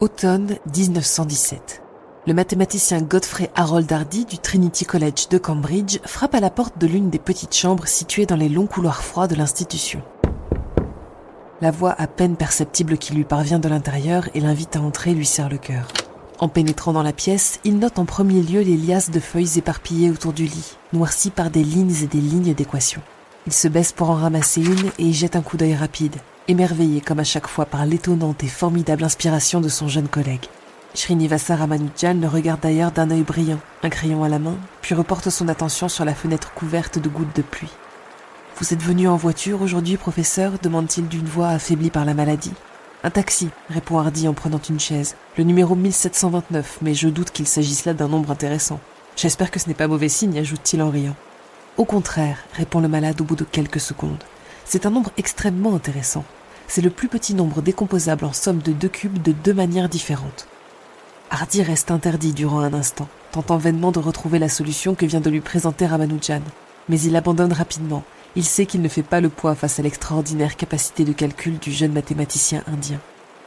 Automne 1917. Le mathématicien Godfrey Harold Hardy du Trinity College de Cambridge frappe à la porte de l'une des petites chambres situées dans les longs couloirs froids de l'institution. La voix à peine perceptible qui lui parvient de l'intérieur et l'invite à entrer lui serre le cœur. En pénétrant dans la pièce, il note en premier lieu les liasses de feuilles éparpillées autour du lit, noircies par des lignes et des lignes d'équations. Il se baisse pour en ramasser une et y jette un coup d'œil rapide, émerveillé comme à chaque fois par l'étonnante et formidable inspiration de son jeune collègue. Srinivasa Ramanujan le regarde d'ailleurs d'un œil brillant, un crayon à la main, puis reporte son attention sur la fenêtre couverte de gouttes de pluie. « Vous êtes venu en voiture aujourd'hui, professeur ?» demande-t-il d'une voix affaiblie par la maladie. « Un taxi », répond Hardy en prenant une chaise. « Le numéro 1729, mais je doute qu'il s'agisse là d'un nombre intéressant. J'espère que ce n'est pas mauvais signe, ajoute-t-il en riant. « Au contraire, répond le malade au bout de quelques secondes. C'est un nombre extrêmement intéressant. C'est le plus petit nombre décomposable en somme de 2 cubes de 2 manières différentes. » Hardy reste interdit durant un instant, tentant vainement de retrouver la solution que vient de lui présenter Ramanujan. Mais il abandonne rapidement. Il sait qu'il ne fait pas le poids face à l'extraordinaire capacité de calcul du jeune mathématicien indien.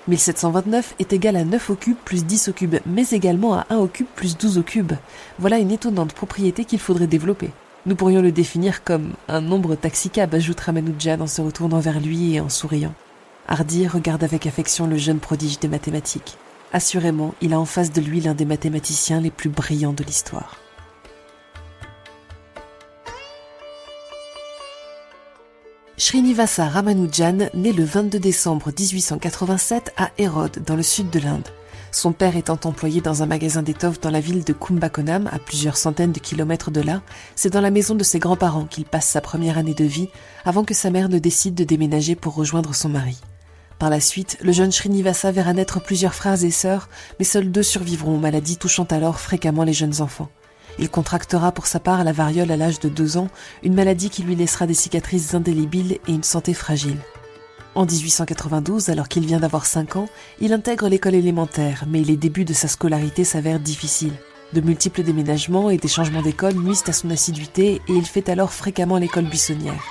1729 est égal à 9 au cube plus 10 au cube, mais également à 1 au cube plus 12 au cube. Voilà une étonnante propriété qu'il faudrait développer. Nous pourrions le définir comme un nombre taxicab, ajoute Ramanujan en se retournant vers lui et en souriant. Hardy regarde avec affection le jeune prodige des mathématiques. Assurément, il a en face de lui l'un des mathématiciens les plus brillants de l'histoire. Srinivasa Ramanujan naît le 22 décembre 1887 à Erode, dans le sud de l'Inde. Son père étant employé dans un magasin d'étoffes dans la ville de Kumbakonam, à plusieurs centaines de kilomètres de là, c'est dans la maison de ses grands-parents qu'il passe sa première année de vie, avant que sa mère ne décide de déménager pour rejoindre son mari. Par la suite, le jeune Srinivasa verra naître plusieurs frères et sœurs, mais seuls 2 survivront aux maladies touchant alors fréquemment les jeunes enfants. Il contractera pour sa part la variole à l'âge de 2 ans, une maladie qui lui laissera des cicatrices indélébiles et une santé fragile. En 1892, alors qu'il vient d'avoir 5 ans, il intègre l'école élémentaire, mais les débuts de sa scolarité s'avèrent difficiles. De multiples déménagements et des changements d'école nuisent à son assiduité et il fait alors fréquemment l'école buissonnière.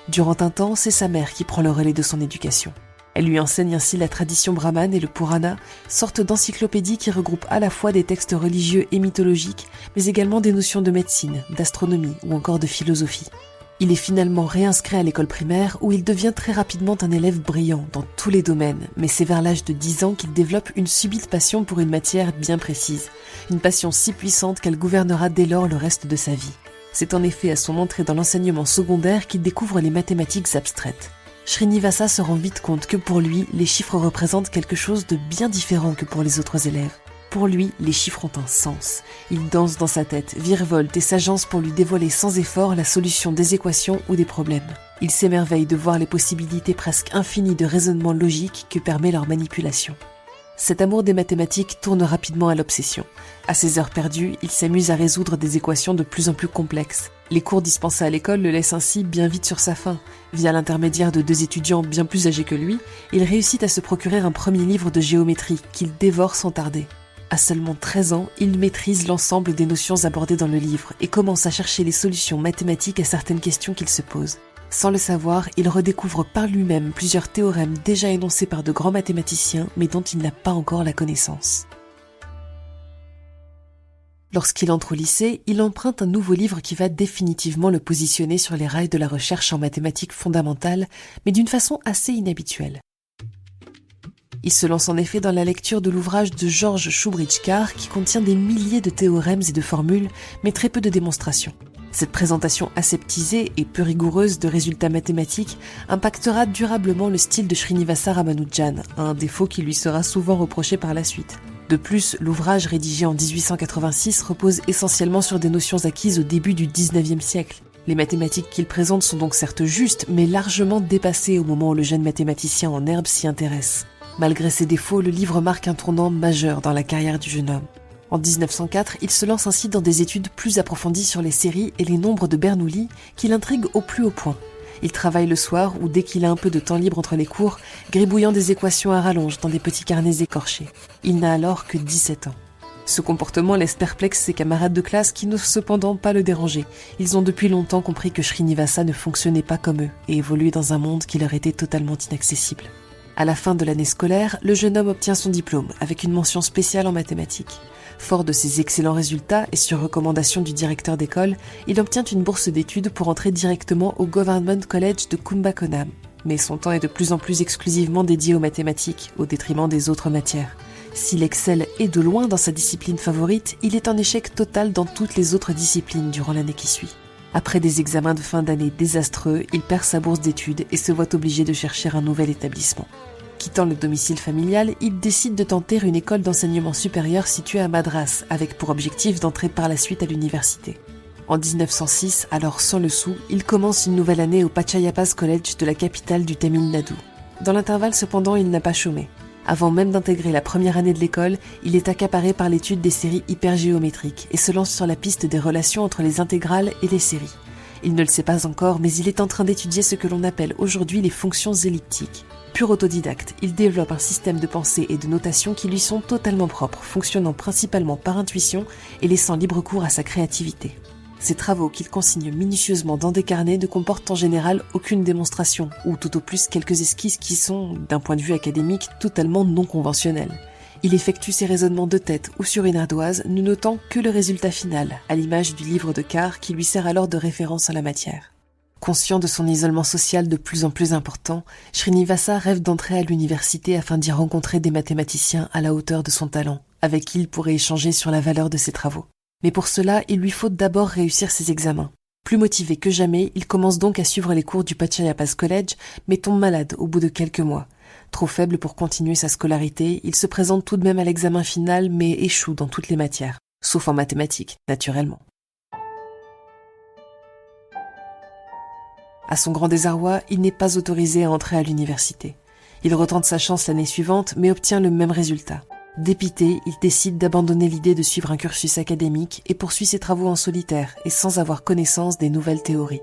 Durant un temps, c'est sa mère qui prend le relais de son éducation. Elle lui enseigne ainsi la tradition brahmane et le Purana, sorte d'encyclopédie qui regroupe à la fois des textes religieux et mythologiques, mais également des notions de médecine, d'astronomie ou encore de philosophie. Il est finalement réinscrit à l'école primaire où il devient très rapidement un élève brillant dans tous les domaines, mais c'est vers l'âge de 10 ans qu'il développe une subite passion pour une matière bien précise, une passion si puissante qu'elle gouvernera dès lors le reste de sa vie. C'est en effet à son entrée dans l'enseignement secondaire qu'il découvre les mathématiques abstraites. Srinivasa se rend vite compte que pour lui, les chiffres représentent quelque chose de bien différent que pour les autres élèves. Pour lui, les chiffres ont un sens. Il danse dans sa tête, virevolte et s'agence pour lui dévoiler sans effort la solution des équations ou des problèmes. Il s'émerveille de voir les possibilités presque infinies de raisonnement logique que permet leur manipulation. Cet amour des mathématiques tourne rapidement à l'obsession. À ses heures perdues, il s'amuse à résoudre des équations de plus en plus complexes. Les cours dispensés à l'école le laissent ainsi bien vite sur sa faim. Via l'intermédiaire de 2 étudiants bien plus âgés que lui, il réussit à se procurer un premier livre de géométrie qu'il dévore sans tarder. À seulement 13 ans, il maîtrise l'ensemble des notions abordées dans le livre et commence à chercher les solutions mathématiques à certaines questions qu'il se pose. Sans le savoir, il redécouvre par lui-même plusieurs théorèmes déjà énoncés par de grands mathématiciens, mais dont il n'a pas encore la connaissance. Lorsqu'il entre au lycée, il emprunte un nouveau livre qui va définitivement le positionner sur les rails de la recherche en mathématiques fondamentales, mais d'une façon assez inhabituelle. Il se lance en effet dans la lecture de l'ouvrage de George Shoubridge-Carr qui contient des milliers de théorèmes et de formules, mais très peu de démonstrations. Cette présentation aseptisée et peu rigoureuse de résultats mathématiques impactera durablement le style de Srinivasa Ramanujan, un défaut qui lui sera souvent reproché par la suite. De plus, l'ouvrage rédigé en 1886 repose essentiellement sur des notions acquises au début du XIXe siècle. Les mathématiques qu'il présente sont donc certes justes, mais largement dépassées au moment où le jeune mathématicien en herbe s'y intéresse. Malgré ses défauts, le livre marque un tournant majeur dans la carrière du jeune homme. En 1904, il se lance ainsi dans des études plus approfondies sur les séries et les nombres de Bernoulli qui l'intriguent au plus haut point. Il travaille le soir ou dès qu'il a un peu de temps libre entre les cours, gribouillant des équations à rallonge dans des petits carnets écorchés. Il n'a alors que 17 ans. Ce comportement laisse perplexe ses camarades de classe qui n'osent cependant pas le déranger. Ils ont depuis longtemps compris que Srinivasa ne fonctionnait pas comme eux et évoluait dans un monde qui leur était totalement inaccessible. À la fin de l'année scolaire, le jeune homme obtient son diplôme avec une mention spéciale en mathématiques. Fort de ses excellents résultats et sur recommandation du directeur d'école, il obtient une bourse d'études pour entrer directement au Government College de Kumbakonam. Mais son temps est de plus en plus exclusivement dédié aux mathématiques, au détriment des autres matières. S'il excelle et de loin dans sa discipline favorite, il est en échec total dans toutes les autres disciplines durant l'année qui suit. Après des examens de fin d'année désastreux, il perd sa bourse d'études et se voit obligé de chercher un nouvel établissement. Quittant le domicile familial, il décide de tenter une école d'enseignement supérieur située à Madras, avec pour objectif d'entrer par la suite à l'université. En 1906, alors sans le sou, il commence une nouvelle année au Pachayappa's College de la capitale du Tamil Nadu. Dans l'intervalle cependant, il n'a pas chômé. Avant même d'intégrer la première année de l'école, il est accaparé par l'étude des séries hypergéométriques et se lance sur la piste des relations entre les intégrales et les séries. Il ne le sait pas encore, mais il est en train d'étudier ce que l'on appelle aujourd'hui les fonctions elliptiques. Pur autodidacte, il développe un système de pensée et de notation qui lui sont totalement propres, fonctionnant principalement par intuition et laissant libre cours à sa créativité. Ces travaux qu'il consigne minutieusement dans des carnets ne comportent en général aucune démonstration, ou tout au plus quelques esquisses qui sont, d'un point de vue académique, totalement non conventionnels. Il effectue ses raisonnements de tête ou sur une ardoise, ne notant que le résultat final, à l'image du livre de quart qui lui sert alors de référence à la matière. Conscient de son isolement social de plus en plus important, Srinivasa rêve d'entrer à l'université afin d'y rencontrer des mathématiciens à la hauteur de son talent, avec qui il pourrait échanger sur la valeur de ses travaux. Mais pour cela, il lui faut d'abord réussir ses examens. Plus motivé que jamais, il commence donc à suivre les cours du Pachayappa's College, mais tombe malade au bout de quelques mois. Trop faible pour continuer sa scolarité, il se présente tout de même à l'examen final, mais échoue dans toutes les matières, sauf en mathématiques, naturellement. À son grand désarroi, il n'est pas autorisé à entrer à l'université. Il retente sa chance l'année suivante, mais obtient le même résultat. Dépité, il décide d'abandonner l'idée de suivre un cursus académique et poursuit ses travaux en solitaire et sans avoir connaissance des nouvelles théories.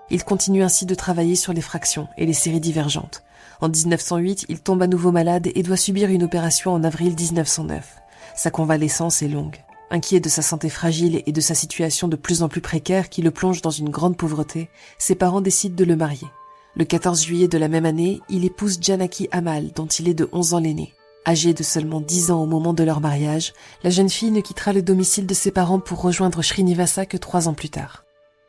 Il continue ainsi de travailler sur les fractions et les séries divergentes. En 1908, il tombe à nouveau malade et doit subir une opération en avril 1909. Sa convalescence est longue. Inquiet de sa santé fragile et de sa situation de plus en plus précaire qui le plonge dans une grande pauvreté, ses parents décident de le marier. Le 14 juillet de la même année, il épouse Janaki Amal, dont il est de 11 ans l'aîné. Âgée de seulement 10 ans au moment de leur mariage, la jeune fille ne quittera le domicile de ses parents pour rejoindre Srinivasa que 3 ans plus tard.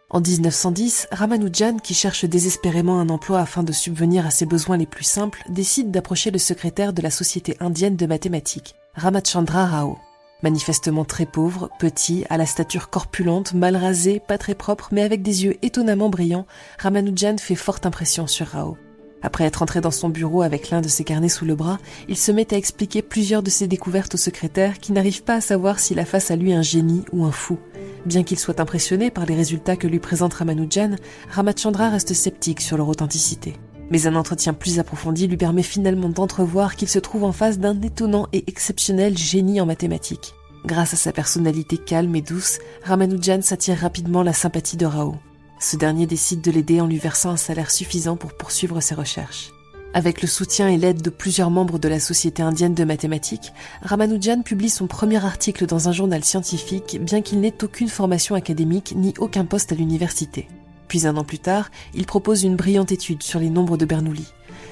En 1910, Ramanujan, qui cherche désespérément un emploi afin de subvenir à ses besoins les plus simples, décide d'approcher le secrétaire de la Société indienne de mathématiques, Ramachandra Rao. Manifestement très pauvre, petit, à la stature corpulente, mal rasé, pas très propre, mais avec des yeux étonnamment brillants, Ramanujan fait forte impression sur Rao. Après être entré dans son bureau avec l'un de ses carnets sous le bras, il se met à expliquer plusieurs de ses découvertes au secrétaire qui n'arrive pas à savoir s'il a face à lui un génie ou un fou. Bien qu'il soit impressionné par les résultats que lui présente Ramanujan, Ramachandra reste sceptique sur leur authenticité. Mais un entretien plus approfondi lui permet finalement d'entrevoir qu'il se trouve en face d'un étonnant et exceptionnel génie en mathématiques. Grâce à sa personnalité calme et douce, Ramanujan s'attire rapidement la sympathie de Rao. Ce dernier décide de l'aider en lui versant un salaire suffisant pour poursuivre ses recherches. Avec le soutien et l'aide de plusieurs membres de la Société indienne de mathématiques, Ramanujan publie son premier article dans un journal scientifique, bien qu'il n'ait aucune formation académique ni aucun poste à l'université. Puis 1 an plus tard, il propose une brillante étude sur les nombres de Bernoulli.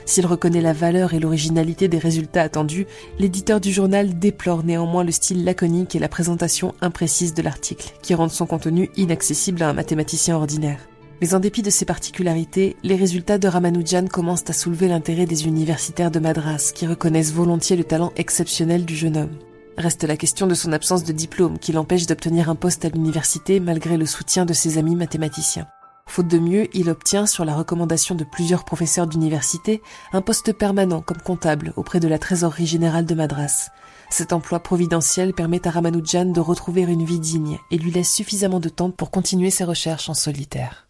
S'il reconnaît la valeur et l'originalité des résultats attendus, l'éditeur du journal déplore néanmoins le style laconique et la présentation imprécise de l'article, qui rendent son contenu inaccessible à un mathématicien ordinaire. Mais en dépit de ces particularités, les résultats de Ramanujan commencent à soulever l'intérêt des universitaires de Madras, qui reconnaissent volontiers le talent exceptionnel du jeune homme. Reste la question de son absence de diplôme, qui l'empêche d'obtenir un poste à l'université malgré le soutien de ses amis mathématiciens. Faute de mieux, il obtient, sur la recommandation de plusieurs professeurs d'université, un poste permanent comme comptable auprès de la trésorerie générale de Madras. Cet emploi providentiel permet à Ramanujan de retrouver une vie digne et lui laisse suffisamment de temps pour continuer ses recherches en solitaire.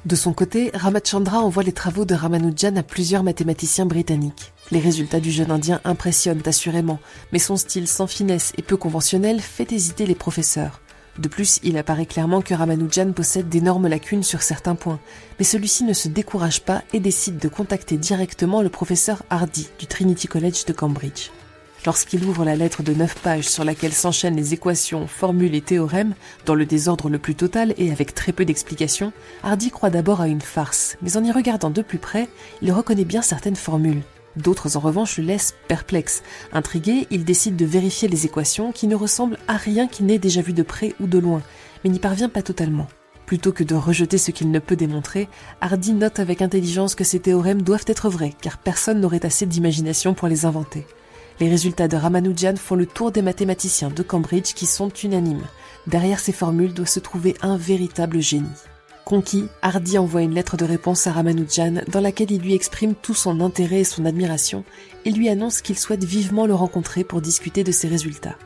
De son côté, Ramachandra envoie les travaux de Ramanujan à plusieurs mathématiciens britanniques. Les résultats du jeune Indien impressionnent assurément, mais son style sans finesse et peu conventionnel fait hésiter les professeurs. De plus, il apparaît clairement que Ramanujan possède d'énormes lacunes sur certains points, mais celui-ci ne se décourage pas et décide de contacter directement le professeur Hardy du Trinity College de Cambridge. Lorsqu'il ouvre la lettre de 9 pages sur laquelle s'enchaînent les équations, formules et théorèmes, dans le désordre le plus total et avec très peu d'explications, Hardy croit d'abord à une farce, mais en y regardant de plus près, il reconnaît bien certaines formules. D'autres en revanche le laissent perplexe. Intrigué, il décide de vérifier les équations qui ne ressemblent à rien qu'il n'ait déjà vu de près ou de loin, mais n'y parvient pas totalement. Plutôt que de rejeter ce qu'il ne peut démontrer, Hardy note avec intelligence que ces théorèmes doivent être vrais, car personne n'aurait assez d'imagination pour les inventer. Les résultats de Ramanujan font le tour des mathématiciens de Cambridge qui sont unanimes. Derrière ces formules doit se trouver un véritable génie. Conquis, Hardy envoie une lettre de réponse à Ramanujan dans laquelle il lui exprime tout son intérêt et son admiration et lui annonce qu'il souhaite vivement le rencontrer pour discuter de ses résultats.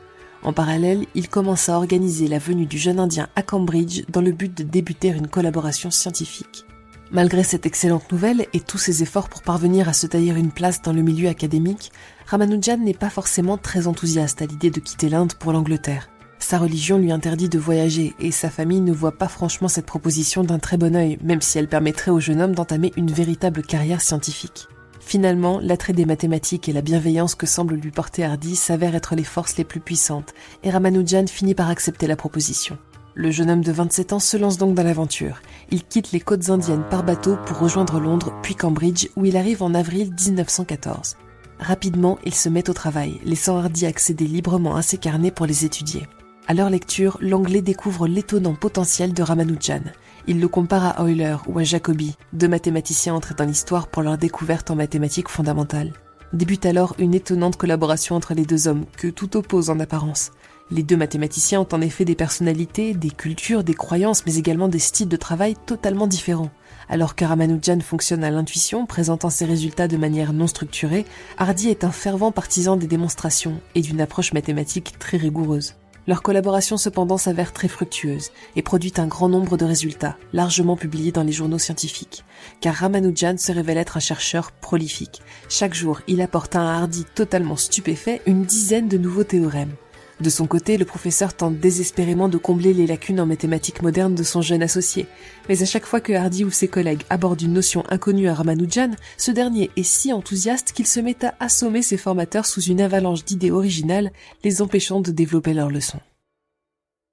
En parallèle, il commence à organiser la venue du jeune Indien à Cambridge dans le but de débuter une collaboration scientifique. Malgré cette excellente nouvelle et tous ses efforts pour parvenir à se tailler une place dans le milieu académique, Ramanujan n'est pas forcément très enthousiaste à l'idée de quitter l'Inde pour l'Angleterre. Sa religion lui interdit de voyager et sa famille ne voit pas franchement cette proposition d'un très bon œil, même si elle permettrait au jeune homme d'entamer une véritable carrière scientifique. Finalement, l'attrait des mathématiques et la bienveillance que semble lui porter Hardy s'avèrent être les forces les plus puissantes, et Ramanujan finit par accepter la proposition. Le jeune homme de 27 ans se lance donc dans l'aventure. Il quitte les côtes indiennes par bateau pour rejoindre Londres, puis Cambridge, où il arrive en avril 1914. Rapidement, il se met au travail, laissant Hardy accéder librement à ses carnets pour les étudier. À leur lecture, l'Anglais découvre l'étonnant potentiel de Ramanujan. Il le compare à Euler ou à Jacobi, deux mathématiciens entrés dans l'histoire pour leur découverte en mathématiques fondamentales. Débute alors une étonnante collaboration entre les deux hommes, que tout oppose en apparence. Les deux mathématiciens ont en effet des personnalités, des cultures, des croyances, mais également des styles de travail totalement différents. Alors que Ramanujan fonctionne à l'intuition, présentant ses résultats de manière non structurée, Hardy est un fervent partisan des démonstrations et d'une approche mathématique très rigoureuse. Leur collaboration cependant s'avère très fructueuse et produit un grand nombre de résultats, largement publiés dans les journaux scientifiques. Car Ramanujan se révèle être un chercheur prolifique. Chaque jour, il apporte à un Hardy totalement stupéfait une dizaine de nouveaux théorèmes. De son côté, le professeur tente désespérément de combler les lacunes en mathématiques modernes de son jeune associé. Mais à chaque fois que Hardy ou ses collègues abordent une notion inconnue à Ramanujan, ce dernier est si enthousiaste qu'il se met à assommer ses formateurs sous une avalanche d'idées originales, les empêchant de développer leurs leçons.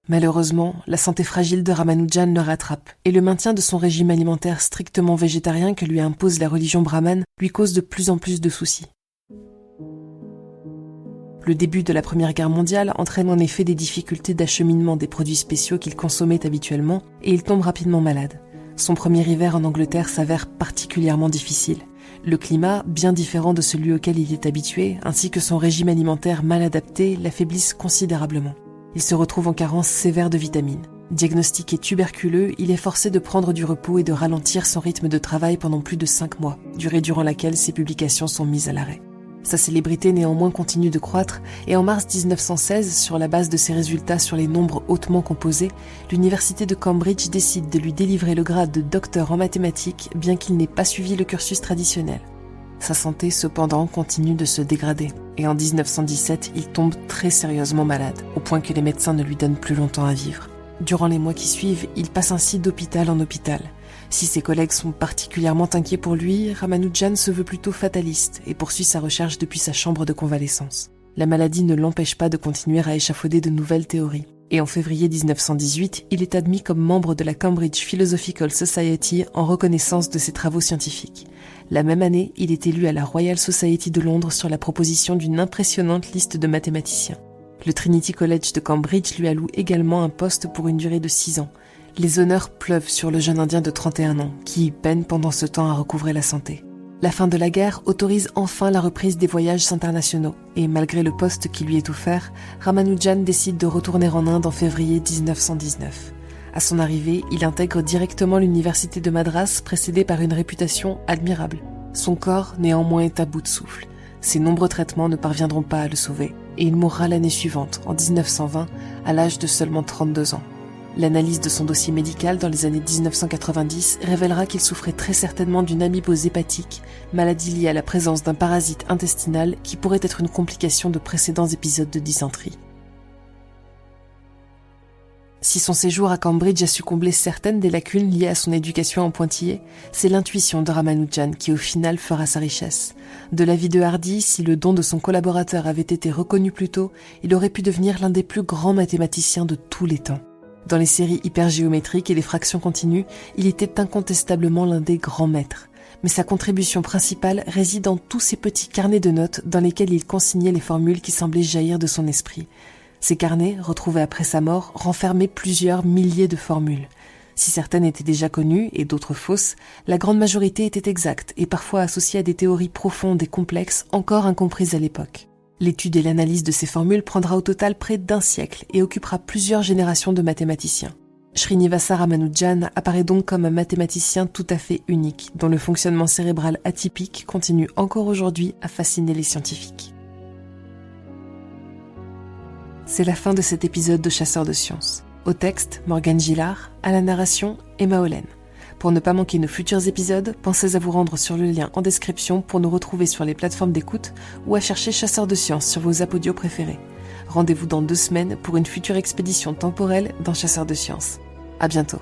Malheureusement, la santé fragile de Ramanujan le rattrape, et le maintien de son régime alimentaire strictement végétarien que lui impose la religion brahmane lui cause de plus en plus de soucis. Le début de la Première Guerre mondiale entraîne en effet des difficultés d'acheminement des produits spéciaux qu'il consommait habituellement et il tombe rapidement malade. Son premier hiver en Angleterre s'avère particulièrement difficile. Le climat, bien différent de celui auquel il est habitué, ainsi que son régime alimentaire mal adapté, l'affaiblissent considérablement. Il se retrouve en carence sévère de vitamines. Diagnostiqué tuberculeux, il est forcé de prendre du repos et de ralentir son rythme de travail pendant plus de 5 mois, durée durant laquelle ses publications sont mises à l'arrêt. Sa célébrité néanmoins continue de croître et en mars 1916, sur la base de ses résultats sur les nombres hautement composés, l'université de Cambridge décide de lui délivrer le grade de docteur en mathématiques bien qu'il n'ait pas suivi le cursus traditionnel. Sa santé cependant continue de se dégrader et en 1917, il tombe très sérieusement malade, au point que les médecins ne lui donnent plus longtemps à vivre. Durant les mois qui suivent, il passe ainsi d'hôpital en hôpital. Si ses collègues sont particulièrement inquiets pour lui, Ramanujan se veut plutôt fataliste et poursuit sa recherche depuis sa chambre de convalescence. La maladie ne l'empêche pas de continuer à échafauder de nouvelles théories. Et en février 1918, il est admis comme membre de la Cambridge Philosophical Society en reconnaissance de ses travaux scientifiques. La même année, il est élu à la Royal Society de Londres sur la proposition d'une impressionnante liste de mathématiciens. Le Trinity College de Cambridge lui alloue également un poste pour une durée de 6 ans. Les honneurs pleuvent sur le jeune Indien de 31 ans, qui peine pendant ce temps à recouvrer la santé. La fin de la guerre autorise enfin la reprise des voyages internationaux, et malgré le poste qui lui est offert, Ramanujan décide de retourner en Inde en février 1919. À son arrivée, il intègre directement l'université de Madras, précédé par une réputation admirable. Son corps, néanmoins, est à bout de souffle. Ses nombreux traitements ne parviendront pas à le sauver, et il mourra l'année suivante, en 1920, à l'âge de seulement 32 ans. L'analyse de son dossier médical dans les années 1990 révélera qu'il souffrait très certainement d'une amybose hépatique, maladie liée à la présence d'un parasite intestinal qui pourrait être une complication de précédents épisodes de dysenterie. Si son séjour à Cambridge a su combler certaines des lacunes liées à son éducation en pointillé, c'est l'intuition de Ramanujan qui au final fera sa richesse. De l'avis de Hardy, si le don de son collaborateur avait été reconnu plus tôt, il aurait pu devenir l'un des plus grands mathématiciens de tous les temps. Dans les séries hypergéométriques et les fractions continues, il était incontestablement l'un des grands maîtres. Mais sa contribution principale réside dans tous ces petits carnets de notes dans lesquels il consignait les formules qui semblaient jaillir de son esprit. Ces carnets, retrouvés après sa mort, renfermaient plusieurs milliers de formules. Si certaines étaient déjà connues et d'autres fausses, la grande majorité était exacte et parfois associée à des théories profondes et complexes encore incomprises à l'époque. L'étude et l'analyse de ces formules prendra au total près d'1 siècle et occupera plusieurs générations de mathématiciens. Srinivasa Ramanujan apparaît donc comme un mathématicien tout à fait unique, dont le fonctionnement cérébral atypique continue encore aujourd'hui à fasciner les scientifiques. C'est la fin de cet épisode de Chasseurs de Sciences. Au texte, Morgane Gillard, à la narration, Emma Hollen. Pour ne pas manquer nos futurs épisodes, pensez à vous rendre sur le lien en description pour nous retrouver sur les plateformes d'écoute ou à chercher Chasseurs de Sciences sur vos apps audio préférés. Rendez-vous dans 2 semaines pour une future expédition temporelle dans Chasseurs de Sciences. À bientôt.